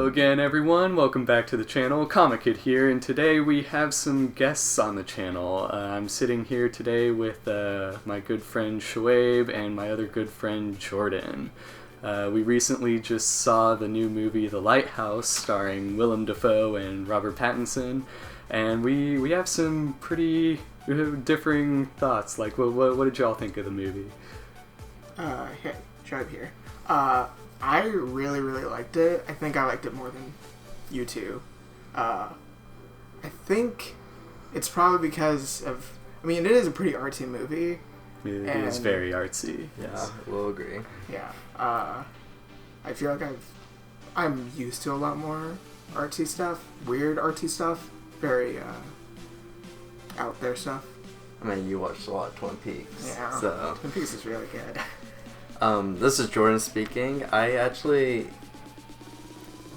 Hello again, everyone. Welcome back to the channel. Comic Kid here, and today we have some guests on the channel. I'm sitting here today with my good friend Shoaib and my other good friend Jordan. We recently just saw the new movie The Lighthouse, starring Willem Dafoe and Robert Pattinson, and we have some pretty differing thoughts. Like, what did y'all think of the movie? Hey, Shoaib here. I really liked it. I think I liked it more than you two. I think it's probably because of... I mean, it is a pretty artsy movie. It is very artsy. Yes. Yeah, we'll agree. Yeah. I feel like I'm used to a lot more artsy stuff. Weird artsy stuff. Very, out there stuff. I mean, you watched a lot of Twin Peaks. Yeah. So. Twin Peaks is really good. This is Jordan speaking. I actually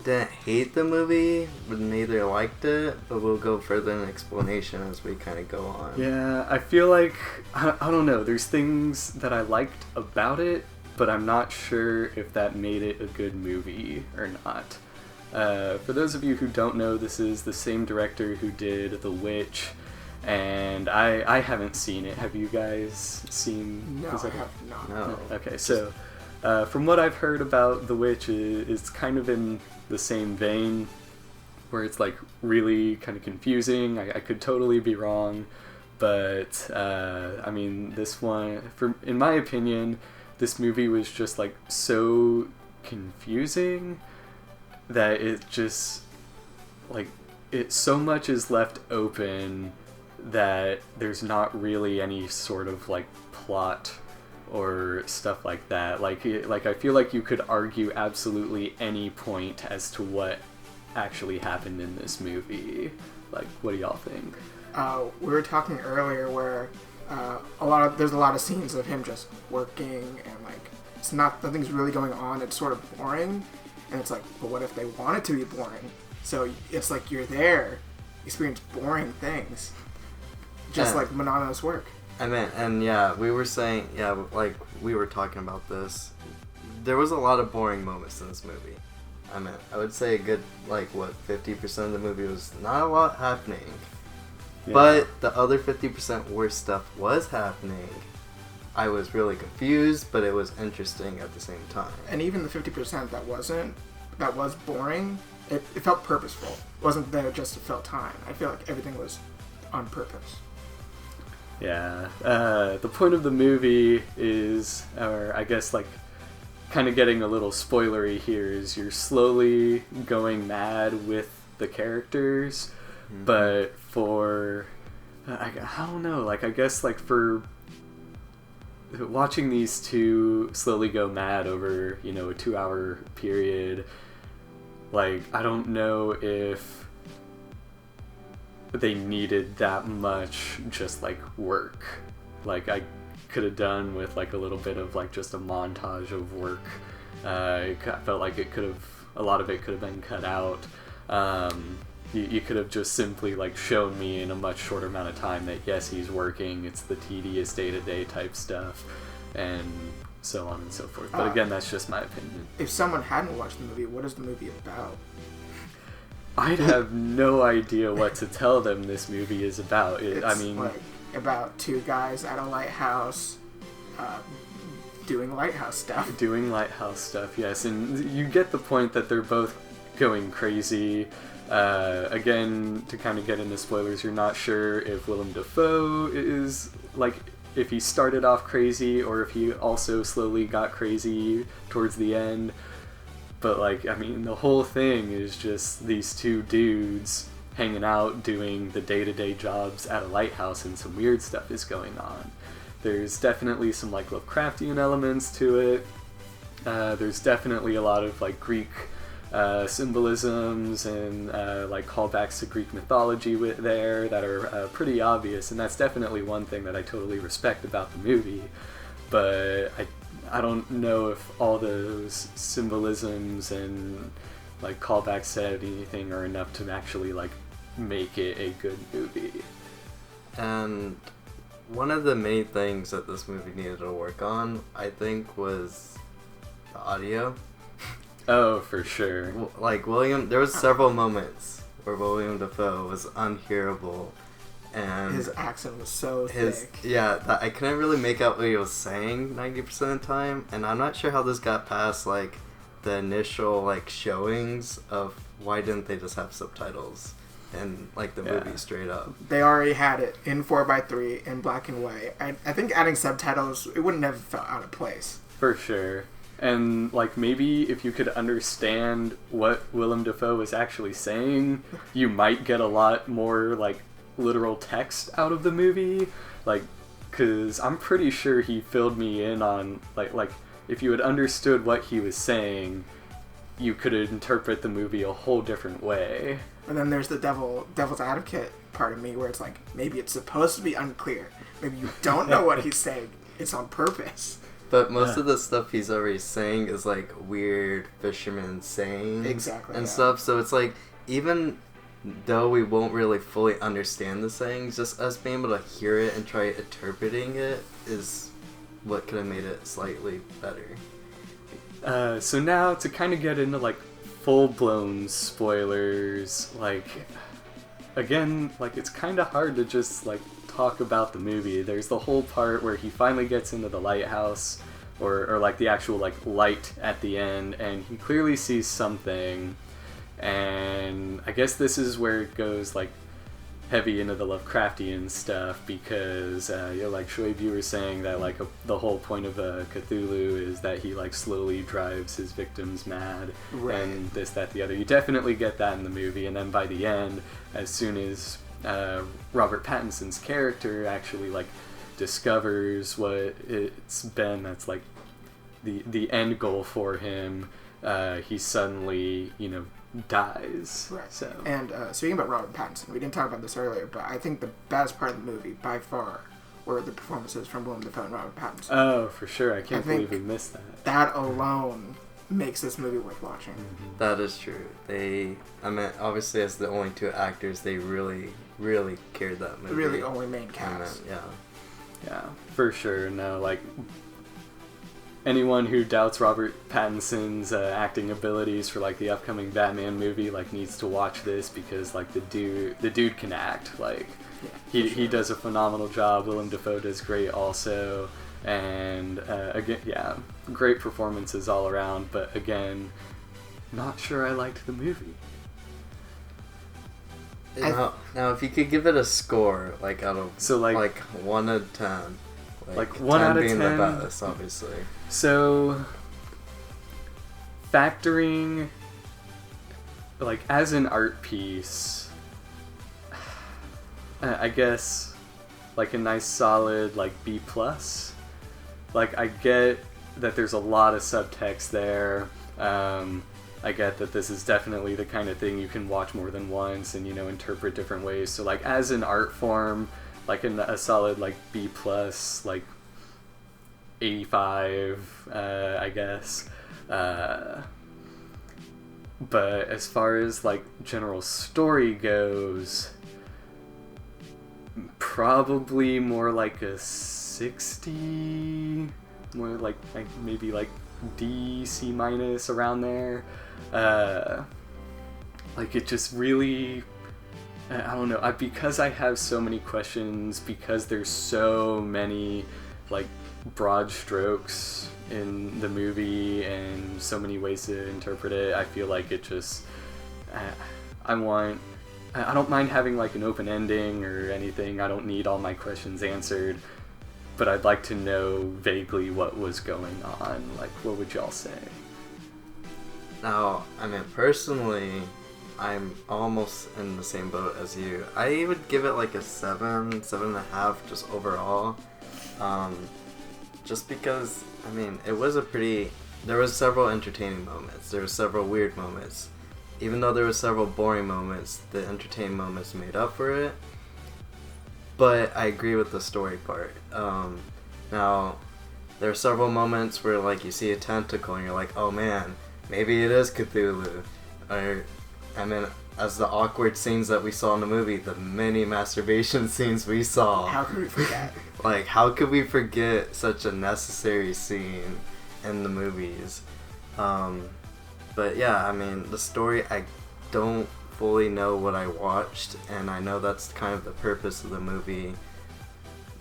didn't hate the movie, but neither liked it, but we'll go further in explanation as we kind of go on. Yeah, I feel like, I don't know, there's things that I liked about it, but I'm not sure if that made it a good movie or not. For those of you who don't know, this is the same director who did The Witch, and I haven't seen it. Have you guys seen? No, I have not. No. Okay, so from what I've heard about The Witch, it's kind of in the same vein, where it's like really kind of confusing. I could totally be wrong, but I mean, this one, in my opinion, this movie was just like so confusing that it just like so much is left open that there's not really any sort of like plot or stuff like that. Like I feel like you could argue absolutely any point as to what actually happened in this movie. Like, what do y'all think? We were talking earlier where there's a lot of scenes of him just working and like nothing's really going on. It's sort of boring, and it's like, but what if they want it to be boring? So it's like you're there, experience boring things. Just like monotonous work. I mean, and yeah, we were saying, like we were talking about this. There was a lot of boring moments in this movie. I mean, I would say a good, 50% of the movie was not a lot happening. Yeah. But the other 50% where stuff was happening, I was really confused, but it was interesting at the same time. And even the 50% that was boring, it felt purposeful. It wasn't there just to fill time. I feel like everything was on purpose. Yeah, the point of the movie is, or I guess like kind of getting a little spoilery here, is you're slowly going mad with the characters, but for, I don't know, like I guess like for watching these two slowly go mad over, a 2-hour period, like I don't know if they needed that much just like work. Like I could have done with like a little bit of like just a montage of work. I felt like a lot of it could have been cut out. You could have just simply like shown me in a much shorter amount of time that yes, he's working, it's the tedious day-to-day type stuff, and so on and so forth. But again, that's just my opinion. If someone hadn't watched the movie, what is the movie about? I'd have no idea what to tell them this movie is about. It's like about two guys at a lighthouse doing lighthouse stuff. Doing lighthouse stuff, yes. And you get the point that they're both going crazy. Again, to kind of get into spoilers, you're not sure if Willem Dafoe is, like, if he started off crazy or if he also slowly got crazy towards the end. But, like, I mean, the whole thing is just these two dudes hanging out doing the day-to-day jobs at a lighthouse, and some weird stuff is going on. There's definitely some, like, Lovecraftian elements to it. There's definitely a lot of, like, Greek symbolisms and, like, callbacks to Greek mythology there that are pretty obvious, and that's definitely one thing that I totally respect about the movie. But I don't know if all those symbolisms and like callbacks to anything are enough to actually like make it a good movie. And one of the main things that this movie needed to work on, I think, was the audio. Oh, for sure. Like there was several moments where William Dafoe was unhearable, and his accent was so thick. Yeah, I couldn't really make out what he was saying 90% of the time, and I'm not sure how this got past like the initial like showings of why didn't they just have subtitles and like the movie straight up. They already had it in 4:3 in black and white. I think adding subtitles, it wouldn't have felt out of place. For sure. And, like, maybe if you could understand what Willem Dafoe was actually saying, you might get a lot more, like, literal text out of the movie. Like, because I'm pretty sure he filled me in on, like, if you had understood what he was saying, you could interpret the movie a whole different way. And then there's the devil's advocate part of me where it's like, maybe it's supposed to be unclear. Maybe you don't know what he's saying. It's on purpose. But most of the stuff he's already saying is like weird fisherman sayings and stuff. So it's like, even though we won't really fully understand the sayings, just us being able to hear it and try interpreting it is what could have made it slightly better. So now to kind of get into like full-blown spoilers, like, again, like, it's kind of hard to just like talk about the movie. There's the whole part where he finally gets into the lighthouse, or like the actual like light at the end, and he clearly sees something, and I guess this is where it goes like heavy into the Lovecraftian stuff, because like Shoaib, you were saying that like the whole point of Cthulhu is that he like slowly drives his victims mad, right, and this, that, the other. You definitely get that in the movie, and then by the end, as soon as Robert Pattinson's character actually like discovers what it's been that's like the end goal for him, he suddenly dies. Right. So, and speaking about Robert Pattinson, we didn't talk about this earlier, but I think the best part of the movie by far were the performances from Willem Dafoe and Robert Pattinson. Oh, for sure. I can't believe we missed that. That alone makes this movie worth watching. Mm-hmm. That is true. Obviously as the only two actors, they really carried that movie. Really only main cast. Yeah, for sure. No, like, anyone who doubts Robert Pattinson's acting abilities for like the upcoming Batman movie like needs to watch this, because like the dude can act. Like, he does a phenomenal job. Willem Dafoe does great also, and again, great performances all around. But again, not sure I liked the movie. Now, if you could give it a score, like out of like 1 out of 10, like 1 out of 10 being the best, obviously. So, factoring like as an art piece, I guess like a nice solid like B+. Like, I get that there's a lot of subtext there. I get that this is definitely the kind of thing you can watch more than once and, interpret different ways. So, like, as an art form, like a solid, like, B+, like, 85, I guess. But as far as, like, general story goes, probably more like a 60, more like maybe like D, C minus, around there. Like, it just really, I don't know, because I have so many questions, because there's so many like broad strokes in the movie and so many ways to interpret it, I feel like it just, I don't mind having like an open ending or anything. I don't need all my questions answered, but I'd like to know vaguely what was going on. Like, what would y'all say? Now, personally, I'm almost in the same boat as you. I would give it like a 7.5, just overall. Just because, it was there was several entertaining moments. There were several weird moments. Even though there were several boring moments, the entertaining moments made up for it. But I agree with the story part. Now, there are several moments where like you see a tentacle and you're like, oh man, maybe it is Cthulhu. Or, as the awkward scenes that we saw in the movie, the many masturbation scenes we saw. How could we forget? Like, how could we forget such a necessary scene in the movies? But yeah, I mean, the story, I don't fully know what I watched, and I know that's kind of the purpose of the movie.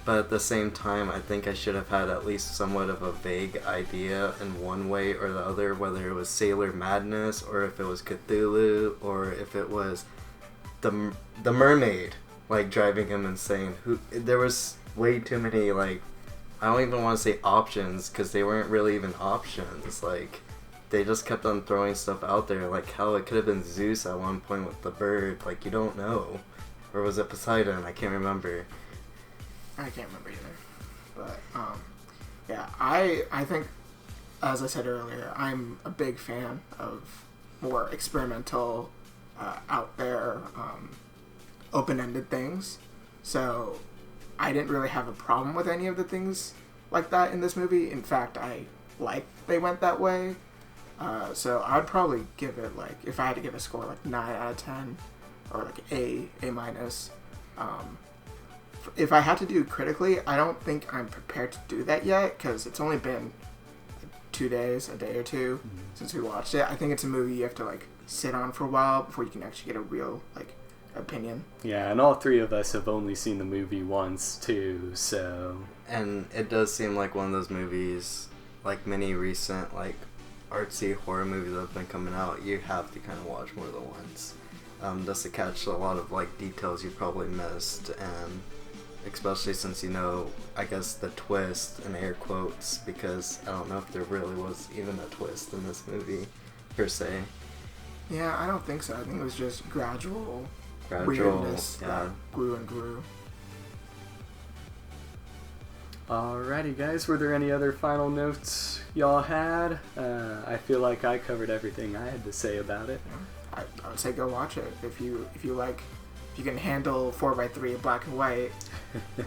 But at the same time, I think I should have had at least somewhat of a vague idea in one way or the other, whether it was Sailor Madness, or if it was Cthulhu, or if it was the mermaid, like, driving him insane. There was way too many, like, I don't even want to say options, because they weren't really even options. Like, they just kept on throwing stuff out there. Like, hell, it could have been Zeus at one point with the bird. Like, you don't know. Or was it Poseidon? I can't remember. I can't remember either. But, yeah, I think, as I said earlier, I'm a big fan of more experimental, out there, open-ended things. So I didn't really have a problem with any of the things like that in this movie. In fact, I like they went that way. So I'd probably give it, like, if I had to give a score, like 9 out of 10, or like A minus. If I had to do critically, I don't think I'm prepared to do that yet, because it's only been like 2 days, a day or two, since we watched it. I think it's a movie you have to, like, sit on for a while before you can actually get a real, like, opinion. Yeah, and all three of us have only seen the movie once, too, so... And it does seem like one of those movies, like many recent, like, artsy horror movies that have been coming out, you have to kind of watch more than once. Just to catch a lot of, like, details you probably missed, and... especially since you know, I guess, the twist, in air quotes, because I don't know if there really was even a twist in this movie, per se. Yeah, I don't think so. I think it was just gradual weirdness that grew and grew. Alrighty, guys, were there any other final notes y'all had? I feel like I covered everything I had to say about it. Yeah. I would say go watch it. If you like... if you can handle 4x3 black and white,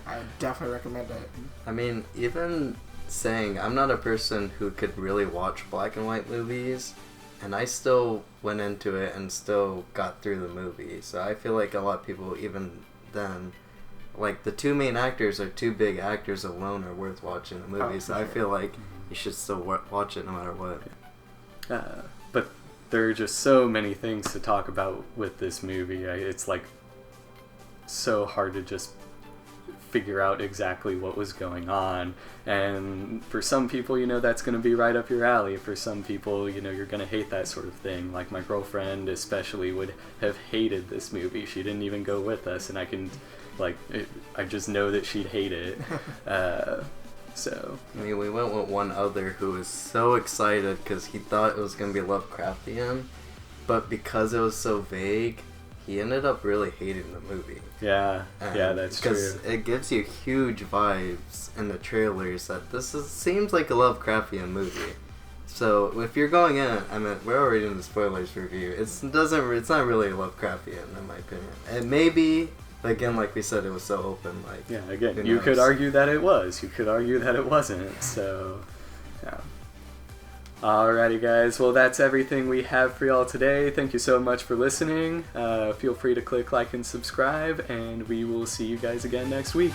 I definitely recommend it. I mean, even saying I'm not a person who could really watch black and white movies, and I still went into it and still got through the movie. So I feel like a lot of people, even then, like, the two main actors are two big actors alone are worth watching the movie. So I feel like you should still watch it no matter what. But there are just so many things to talk about with this movie. It's like so hard to just figure out exactly what was going on, and for some people, you know, that's going to be right up your alley. For some people, you know, you're going to hate that sort of thing. Like my girlfriend especially would have hated this movie. She didn't even go with us, and I just know that she'd hate it. So I mean, we went with one other who was so excited because he thought it was going to be Lovecraftian, but because it was so vague, he ended up really hating the movie. Yeah, that's true. Because it gives you huge vibes in the trailers that seems like a Lovecraftian movie. So if you're going in, I mean, we're already in the spoilers review. It's not really Lovecraftian in my opinion. It may be, but again, like we said, it was so open. Like, yeah, again, you could argue that it was. You could argue that it wasn't. So, yeah. Alrighty, guys. Well, that's everything we have for y'all today. Thank you so much for listening. Feel free to click like and subscribe, and we will see you guys again next week.